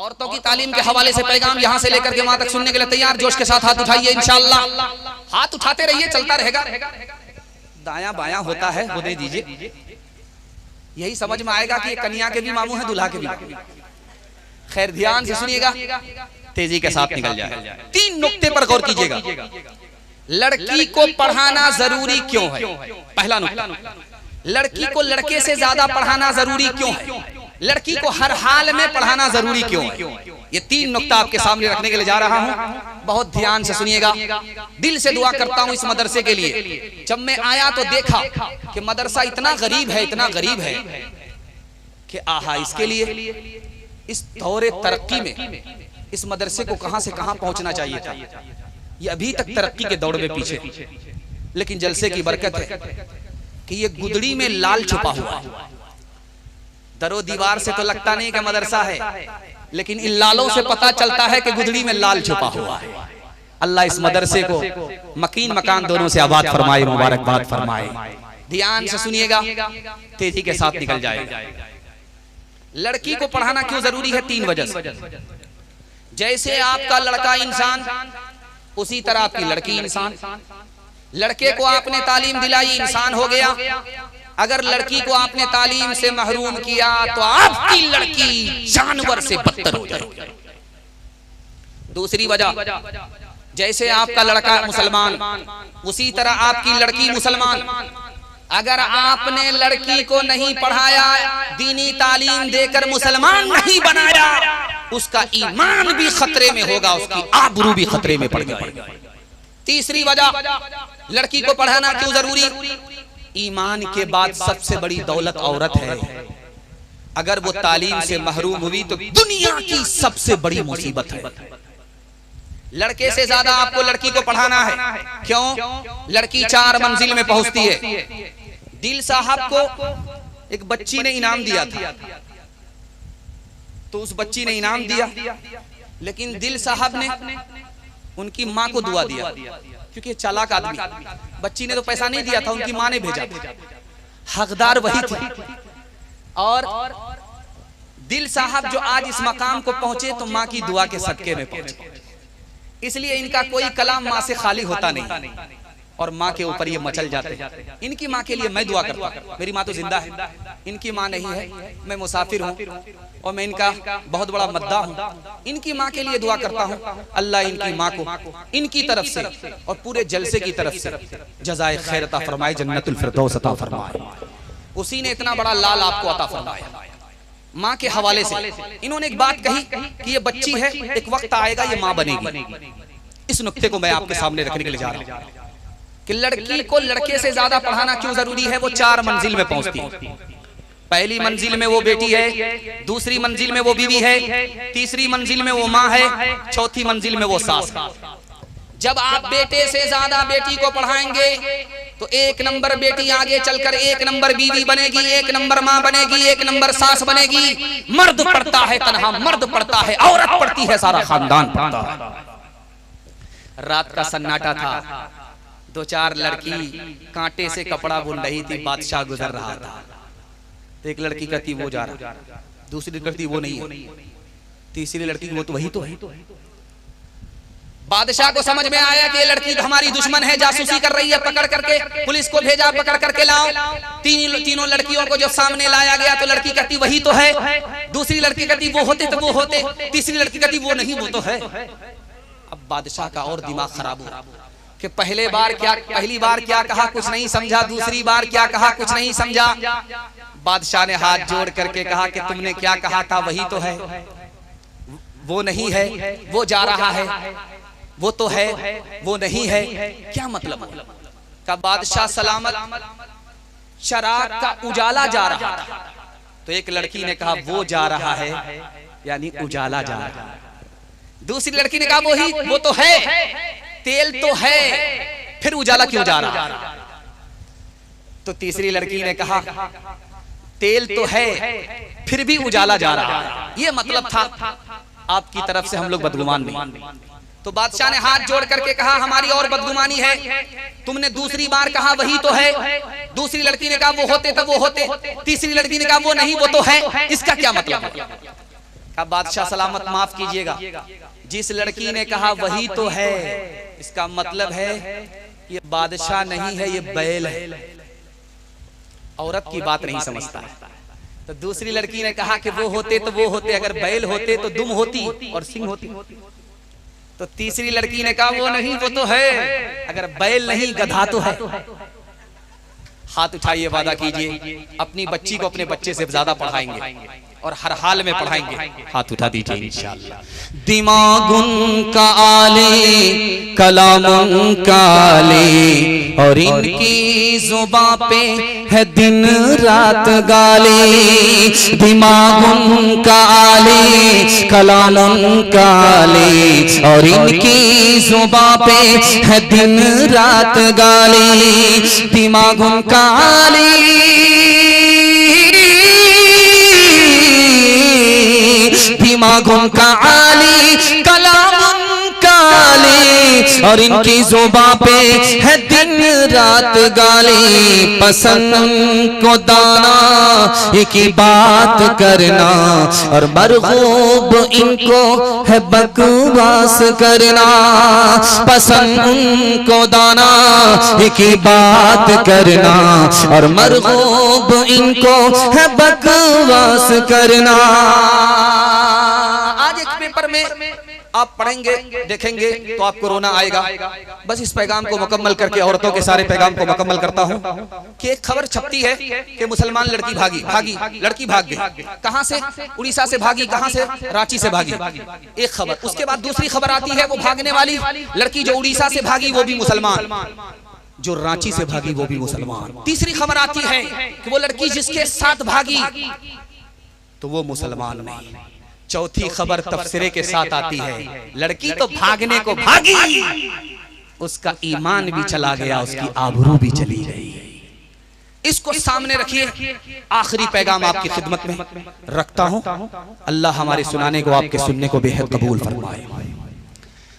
औरतों की तालीम के हवाले से पैगाम यहाँ से लेकर के वहां तक सुनने के लिए तैयार? जोश के साथ हाथ उठाइए इंशाअल्लाह। हाथ उठाते रहिए, चलता रहेगा। दायां बायां होता है, वो दे दीजिए। यही समझ में आएगा कि कन्या के भी मामू है, दूल्हा के भी। खैर ध्यान से सुनिएगा, तेजी के साथ निकल जाए। 3 नुक्ते पर गौर कीजिएगा। लड़की को पढ़ाना जरूरी क्यों है? पहला नुक्ता, लड़की को लड़के से ज्यादा पढ़ाना जरूरी क्यों है? लड़की को हर हाल में पढ़ाना जरूरी क्यों है? ये 3 नुक्ता आपके सामने रखने के लिए जा रहा हूं, बहुत ध्यान से सुनिएगा। दिल से दुआ करता हूं इस मदरसे के लिए। जब मैं आया तो देखा कि मदरसा इतना गरीब है, इतना गरीब है कि आहा, इसके लिए इस दौरे तरक्की में इस मदरसे को कहां से कहां पहुंचना चाहिए था। ये अभी तक तरक्की के दौड़ में पीछे, लेकिन जलसे की बरकत है कि ये गुदड़ी में लाल छुपा हुआ। दरो दीवार से तो लगता नहीं कि मदरसा है, लेकिन इन लालों से पता चलता है कि गुदड़ी में लाल छुपा हुआ है। अल्लाह इस मदरसे को मकीन मकान दोनों से आबाद फरमाए, मुबारकबाद फरमाए। ध्यान से सुनिएगा, तेजी के साथ निकल जाएगा। लड़की को पढ़ाना क्यों जरूरी है? 3 वजह से। जैसे आपका लड़का इंसान, उसी तरह आपकी लड़की इंसान। लड़के को आपने तालीम दिलाई, इंसान हो गया। अगर लड़की को आपने तालीम से महरूम किया तो आपकी लड़की जानवर से बदतर हो जाएगी। दूसरी वजह, जैसे आपका लड़का मुसलमान, उसी तरह आपकी लड़की मुसलमान। अगर आपने लड़की को नहीं पढ़ाया, दीनी तालीम देकर मुसलमान नहीं बनाया, उसका ईमान भी खतरे में होगा, उसकी आबरू भी खतरे में पड़ जाएगी। तीसरी वजह, लड़की को पढ़ाना क्यों जरूरी? ईमान के बाद सबसे बड़ी दौलत औरत है। अगर वो तालीम से महरूम हुई तो दुनिया की सबसे बड़ी मुसीबत है। लड़के से ज्यादा आपको लड़की को पढ़ाना है। क्यों? लड़की 4 मंजिल में पहुंचती है। दिल साहब को एक बच्ची ने इनाम दिया था, तो उस बच्ची ने इनाम दिया, लेकिन दिल साहब ने उनकी माँ को दुआ दिया, क्योंकि चालाक आदमी। बच्ची ने तो पैसा नहीं दिया था, उनकी माँ ने भेजा था। हकदार वही थी। और दिल साहब जो आज इस मकाम को पहुंचे तो माँ की दुआ के सदके में पहुंचे। इसलिए इनका कोई कलाम माँ से खाली होता नहीं, और माँ के ऊपर ये मचल जाते हैं। इनकी माँ के लिए मैं दुआ करता हूँ। मेरी माँ तो जिंदा है, इनकी माँ नहीं है, मैं मुसाफिर हूँ और मैं इनका बहुत बड़ा मद्दा हूँ। इनकी माँ के लिए दुआ करता हूँ, अल्लाह इनकी माँ को इनकी तरफ से और पूरे जलसे की तरफ से जज़ाए खैर अता फरमाए, जन्नतुल फिरदौस अता फरमाए। उसी ने इतना बड़ा लाल आपको अता फरमाया। माँ के हवाले से इन्होंने एक बात कही कि ये बच्ची है, एक वक्त आएगा ये माँ बनेगी। इस नुक्ते को मैं आपके सामने रखने के लिए जा रहा हूँ कि लड़की को लड़के से ज्यादा पढ़ाना क्यों जरूरी है। वो 4 मंजिल में पहुंचती है। पहली मंजिल में वो बेटी है, दूसरी मंजिल में वो बीवी है, तीसरी मंजिल में वो माँ है, चौथी मंजिल में वो सास है। जब आप बेटे से ज्यादा बेटी को पढ़ाएंगे तो 1 नंबर बेटी आगे चलकर 1 नंबर बीवी बनेगी, 1 नंबर माँ बनेगी, 1 नंबर सास बनेगी। मर्द पढ़ता है तन्हा मर्द पढ़ता है, औरत पढ़ती है सारा खानदान पढ़ता है। रात का सन्नाटा था, 2-4 लड़की कांटे से कपड़ा बुन रही थी। बादशाह गुजर रहा था, तो एक लड़की कहती वो जा रहा, दूसरी कहती वो नहीं है, तीसरी लड़की वो तो वही तो है। बादशाह को समझ में आया कि ये लड़की तो हमारी दुश्मन है, जासूसी कर रही है। पकड़ करके पुलिस को भेजा, पकड़ करके लाओ। तीनों लड़कियों को जब सामने लाया गया तो लड़की कहती वही तो है, दूसरी लड़की कहती वो होते तो वो होते, तीसरी लड़की कहती वो नहीं वो तो है। अब बादशाह का और दिमाग खराब हुआ कि पहली बार क्या कहा कुछ नहीं समझा, दूसरी बार क्या कहा कुछ नहीं समझा। बादशाह ने हाथ जोड़ करके कहा कि तुमने क्या कहा था वही तो है, वो नहीं है, वो जा रहा है, वो तो है, वो नहीं है, क्या मतलब? का बादशाह सलामत शराब का उजाला जा रहा था, तो एक लड़की ने कहा वो जा रहा है, यानी उजाला जा रहा है। दूसरी लड़की ने कहा वो तो है, तेल तो है, फिर उजाला क्यों जा रहा है? तो तीसरी लड़की ने कहा तेल तो है, फिर भी उजाला जा रहा है। ये मतलब था आपकी तरफ से हम लोग बदगुमान नहीं। तो बादशाह ने हाथ जोड़ करके कहा हमारी और बदगुमानी है, तुमने दूसरी बार कहा वही तो है, दूसरी लड़की ने कहा वो होते तो वो होते, तीसरी लड़की ने कहा वो नहीं वो तो है, इसका क्या मतलब है? अब बादशाह सलामत माफ कीजिएगा, जिस लड़की ने कहा वही तो है, इसका मतलब है ये बादशाह नहीं है, ये बैल है। औरत की बात नहीं समझता है। तो दूसरी लड़की ने कहा कि वो होते तो वो होते, अगर बैल होते तो दुम होती और सिंह होती। तो तीसरी लड़की ने कहा वो नहीं, वो तो है, अगर बैल नहीं गधा तो है। हाथ उठाइए, वादा कीजिए अपनी बच्ची को अपने बच्चे से ज्यादा पढ़ाएंगे और हर हाल में पढ़ाएंगे। हाथ उठा दीजिए इंशाअल्लाह। दिमागुन का आले कलामुन का आले, और इनकी जुबां पे है दिन रात गाली। दिमागुन का आले कलामुन का आले, और इनकी जुबां पे है दिन रात गाली। दिमागुन का आले दिमागुन का आली कलामुन का आली, और इनकी जुबां पे है दिन रात गाली। पसंद को दाना की बात करना, और मरगूब इनको है बकवास करना। पसंद को दाना की बात करना, और मरगूब इनको है बकवास करना। आज एक पेपर में आप पढ़ेंगे देखेंगे तो आपको रोना आएगा। बस इस पैगाम को मुकम्मल करके औरतों के सारे पैगाम को मुकम्मल करता हूं कि एक खबर छपती है कि मुसलमान लड़की भागी लड़की भाग गई। कहां से? उड़ीसा से भागी। कहां से? रांची से भागी। एक खबर, उसके बाद दूसरी खबर आती है वो भागने वाली लड़की जो उड़ीसा से भागी वो भी मुसलमान, जो रांची से भागी वो भी मुसलमान। तीसरी खबर आती है कि वो लड़की जिसके साथ भागी तो वो मुसलमान नहीं। चौथी खबर तफसीरे के साथ आती है, लड़की तो भागने को भागी, उसका ईमान भी चला गया, उसकी आबरू भी चली गई। इसको सामने रखिए। आखिरी पैगाम आपकी खिदमत में रखता हूं। अल्लाह हमारे सुनाने को आपके सुनने को बेहद कबूल फरमाए।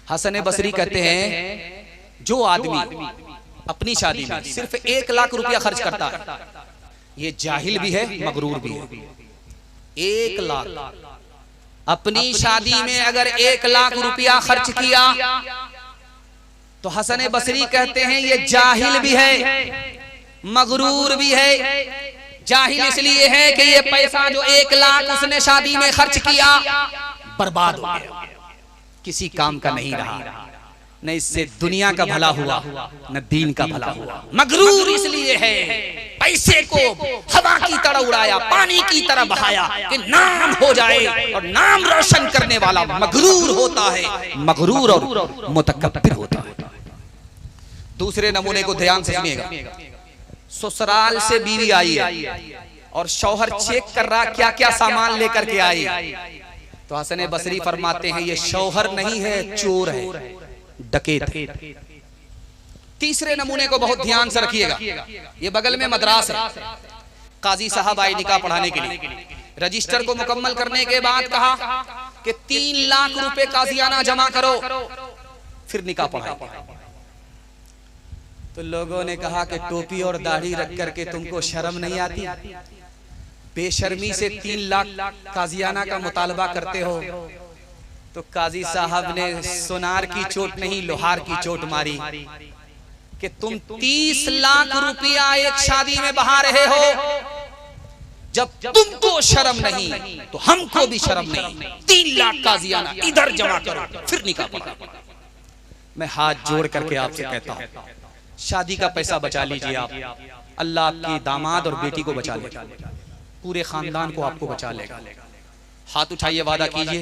हसन बसरी कहते हैं जो आदमी अपनी शादी में सिर्फ 1 लाख रुपया खर्च करता है, ये जाहिल भी है मगरूर भी है। 1 लाख अपनी शादी में अगर 1 लाख रुपया खर्च किया तो हसन बसरी कहते हैं ये जाहिल भी है मगरूर भी है। जाहिल इसलिए है कि ये पैसा जो 1 लाख उसने शादी में खर्च किया बर्बाद हो गया, किसी काम का नहीं रहा, न इससे दुनिया का भला हुआ न दीन का भला हुआ। मगरूर इसलिए है, पैसे को हवा की तरह उड़ाया, पानी की तरह बहाया कि नाम हो जाए, और नाम रोशन करने वाला मगरूर होता है, मगरूर और मुतकब्बिर होता है। दूसरे नमूने को ध्यान से सुनिएगा। ससुराल से बीवी आई है और शौहर चेक कर रहा क्या क्या सामान लेकर के आई, तो हसन बसरी फरमाते हैं ये शौहर नहीं है, चोर है, डकैत है। तीसरे नमूने को बहुत ध्यान से रखिएगा। ये बगल में मद्रास है, काजी साहब आए निकाह पढ़ाने के लिए। रजिस्टर को मुकम्मल करने के बाद कहा कि 3 लाख रुपए काजियाना जमा करो फिर निकाह पढ़ाएंगे। तो लोगों ने कहा कि टोपी और दाढ़ी रख करके तुमको शर्म नहीं आती? बेशर्मी से 3 लाख काजियाना का मुतालबा करते हो। तो काजी साहब ने सोनार की चोट नहीं लोहार की चोट मारी कि तुम 30 लाख रुपया एक शादी में बहा रहे हो, जब तुमको शर्म नहीं तो हमको भी शर्म नहीं। 3 लाख काजियाना इधर जमा करो फिर निकाह पढ़ा। मैं हाथ जोड़ करके आपसे कहता हूं शादी का पैसा बचा लीजिए आप, अल्लाह आपकी दामाद और बेटी को बचा लेगा, पूरे खानदान को आपको बचा लेगा। हाथ उठाइए, वादा कीजिए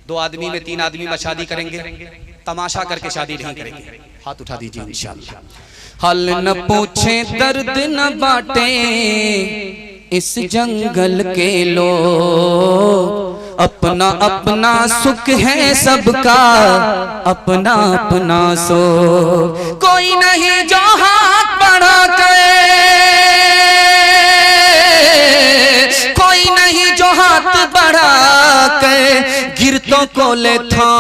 2 आदमी में 3 आदमी में शादी करेंगे, तमाशा करके शादी नहीं करेंगे। हाथ उठा दीजिए इंशाअल्लाह। हल न पूछे दर्द न बांटे इस जंगल के लोग, अपना अपना सुख है सबका, अपना अपना सो। कोई नहीं जो हाथ बढ़ा के, कोई नहीं जो हाथ बढ़ा के गिरतों को ले था,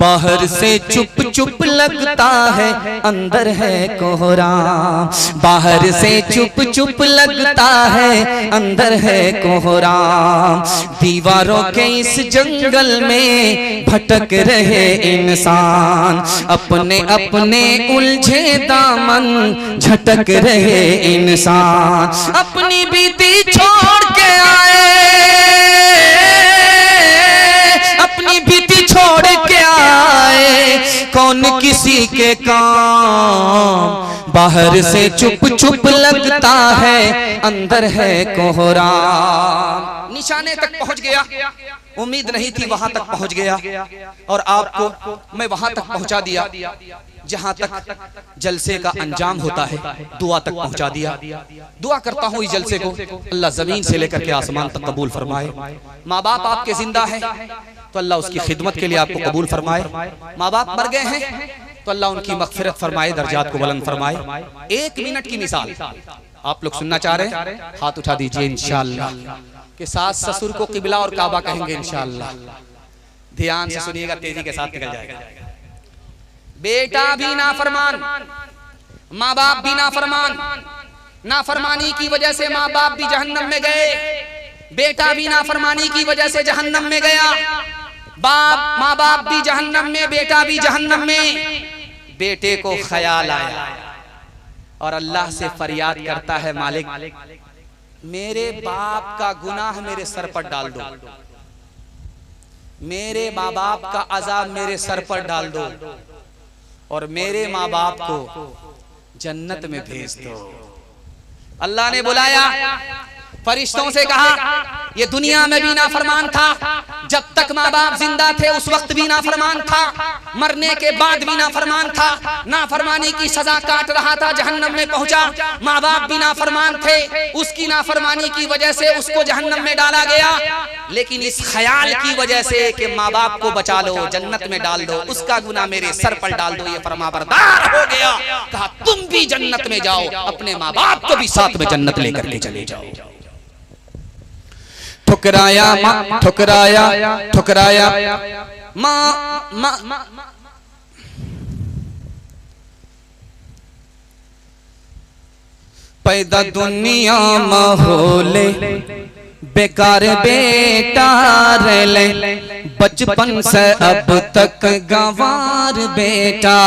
बाहर से चुप चुप लगता है अंदर है कोहराम। बाहर से चुप चुप लगता है अंदर है कोहराम। दीवारों के इस जंगल में भटक रहे इंसान, अपने अपने उलझे दामन झटक रहे इंसान। अपनी बीती छोड़ के आए, अपनी बीती छोड़ के आए, कौन किसी के काम। बाहर से चुप चुप लगता है अंदर है कोहराम। निशाने तक पहुंच गया, उम्मीद नहीं थी वहां तक पहुंच गया, और आपको मैं वहां तक पहुंचा दिया जहां तक जलसे का अंजाम होता है। दुआ तक पहुंचा दिया। दुआ करता हूं इस जलसे को अल्लाह जमीन से लेकर के आसमान तक कबूल फरमाए। माँ बाप आपके जिंदा है तो अल्लाह उसकी खिदमत के लिए आपको कबूल फरमाए। माँ बाप मर गए हैं तो अल्लाह उनकी मगफिरत फरमाए, दर्जात को बुलंद फरमाए। 1 मिनट की मिसाल आप लोग सुनना चाह रहे हैं, हाथ उठा दीजिए इंशाअल्लाह। कि सास ससुर को किबला और काबा कहेंगे इंशाअल्लाह। ध्यान से सुनिएगा, तेजी के साथ निकल जाएगा। बेटा भी नाफरमान, माँ बाप भी नाफरमान। नाफरमानी की वजह से माँ बाप भी जहन्नम में गए, बेटा भी नाफरमानी की वजह से जहन्नम में गया। माँ बाप भी जहन्नम में, बेटा भी जहन्नम में। बेटे को ख्याल आया और अल्लाह से फरियाद करता है, मालिक मेरे बाप का गुनाह मेरे सर पर डाल दो, मेरे माँ बाप का अजाब मेरे सर पर डाल दो, और मेरे माँ बाप को जन्नत में भेज दो। अल्लाह ने बुलाया, फरिश्तों से कहा, ये दुनिया में भी नाफरमान था, जब तक माँ बाप जिंदा थे उस वक्त भी नाफरमान था, मरने के बाद भी नाफरमान था, नाफरमानी की सजा काट रहा था, जहन्नम में पहुंचा। माँ बाप भी नाफरमान थे, उसकी नाफरमानी की वजह से उसको जहन्नम में डाला गया। लेकिन इस ख्याल की वजह से कि माँ बाप को बचा लो, जन्नत में डाल दो, उसका गुनाह मेरे सर पर डाल दो, ये फरमाबरदार हो गया। कहा तुम भी जन्नत में जाओ, अपने माँ बाप को भी साथ में जन्नत लेकर के चले जाओ। ठुकराया माँ, ठुकराया ठुकराया माँ, पैदा दुनिया माहौले बेकार बेटा ले, बचपन से अब तक गंवार बेटा।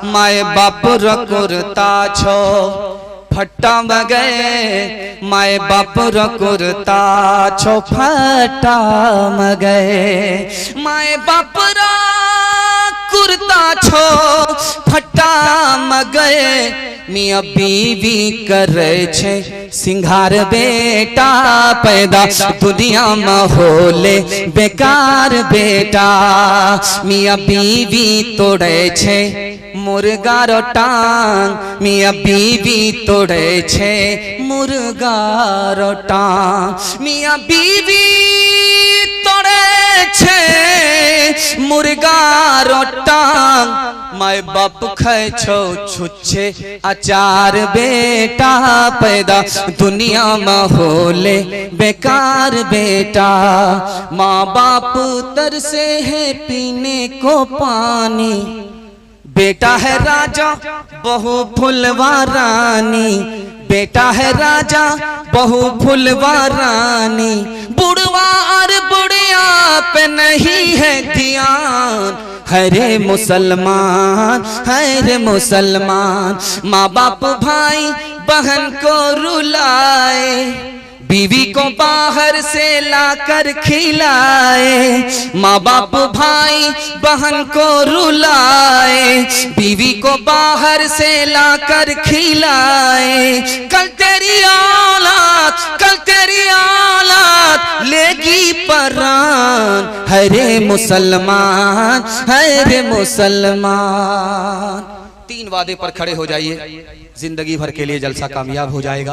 माए बाप रकुरता छो फट्टा मगे, माए बाप रकुरता छो फट्टा मगे। माए बाप कुर्ता छो फट्टा मगे, मियाँ बीवी करे छे सिंगार बेटा। पैदा दुनिया माहौले बेकार बेटा, मियाँ बीवी तोड़े छे मुर्गा रो टांग, मियाँ बीवी तोड़े छे मुर्गा रो टांग। मियाँ बीवी तोड़े छे मुर्गा रो टांग, माए बाप खाए छो छुच्छे अचार बेटा। पैदा दुनिया माहौले बेकार बेटा, माँ बाप तरसे है पीने को पानी। बेटा है राजा बहु फुलवा रानी, बेटा है राजा बहु फुलवा रानी। बुढ़वा और बुढ़िया पे नहीं है ध्यान, हरे मुसलमान हरे मुसलमान। माँ बाप भाई बहन को रुलाए, बीवी को बाहर से लाकर खिलाए। माँ बाप भाई बहन को रुलाए, बीवी को बाहर से लाकर खिलाए। कल तेरी औलाद, कल तेरी औलाद लेगी परान, हरे मुसलमान हरे मुसलमान। 3 वादे पर खड़े हो जाइए, जिंदगी भर के लिए जलसा कामयाब हो जाएगा।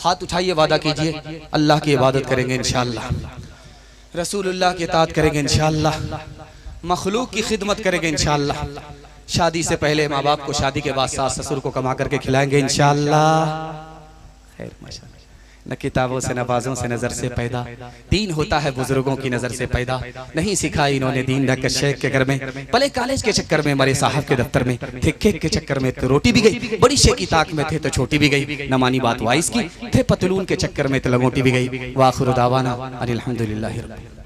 हाथ उठाइए, वादा कीजिए अल्लाह की इबादत करेंगे इंशाअल्लाह, रसूलुल्लाह की इताअत करेंगे इंशाअल्लाह, मखलूक की खिदमत करेंगे इंशाअल्लाह। शादी से पहले माँ बाप को, शादी के बाद सास ससुर को कमा करके खिलाएंगे इंशाअल्लाह। खैर माशाअल्लाह। न किताबों से न बाजों से नजर से पैदा, दीन होता है बुजुर्गों की नजर से पैदा। नहीं सीखा इन्होंने दीन न शेख के घर में, पले कॉलेज के चक्कर में, मरे साहब के दफ्तर में थे, केक के चक्कर में तो रोटी भी गई, बड़ी शेख की ताक में थे तो छोटी भी गई, न मानी बात वाइस की, थे पतलून के चक्कर में तो लगोटी भी गई। वाखिर दावाना अनिल हम्दुलिल्लाहि रब्बिल आलमीन।